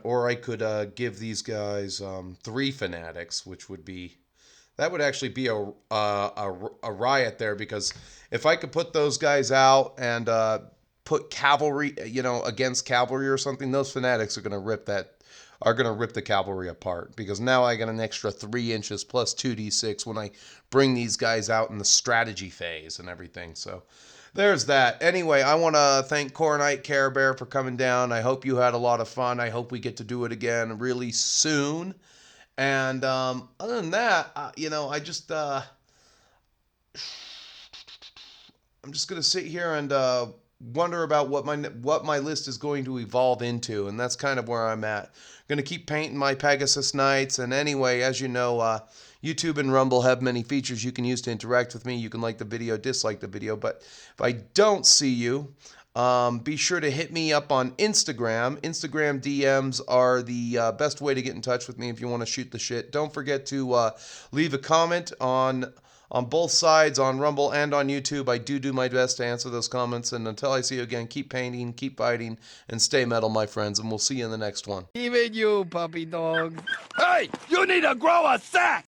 Or I could give these guys 3 fanatics, which would be... That would actually be a riot there, because if I could put those guys out and put cavalry, you know, against cavalry or something, those fanatics are going to rip the cavalry apart, because now I got an extra 3 inches plus 2d6 when I bring these guys out in the strategy phase and everything. So there's that. Anyway, I want to thank Coronite Care Bear for coming down. I hope you had a lot of fun. I hope we get to do it again really soon. And other than that, you know, I'm just going to sit here and wonder about what my list is going to evolve into, and that's kind of where I'm at. Going to keep painting my Pegasus Knights, and anyway, as you know, YouTube and Rumble have many features you can use to interact with me. You can like the video, dislike the video, but if I don't see you, be sure to hit me up on Instagram. Instagram DMs are the best way to get in touch with me if you want to shoot the shit. Don't forget to leave a comment on both sides, on Rumble and on YouTube. I do my best to answer those comments. And until I see you again, keep painting, keep fighting, and stay metal, my friends. And we'll see you in the next one. Even you, puppy dog. Hey, you need to grow a sack!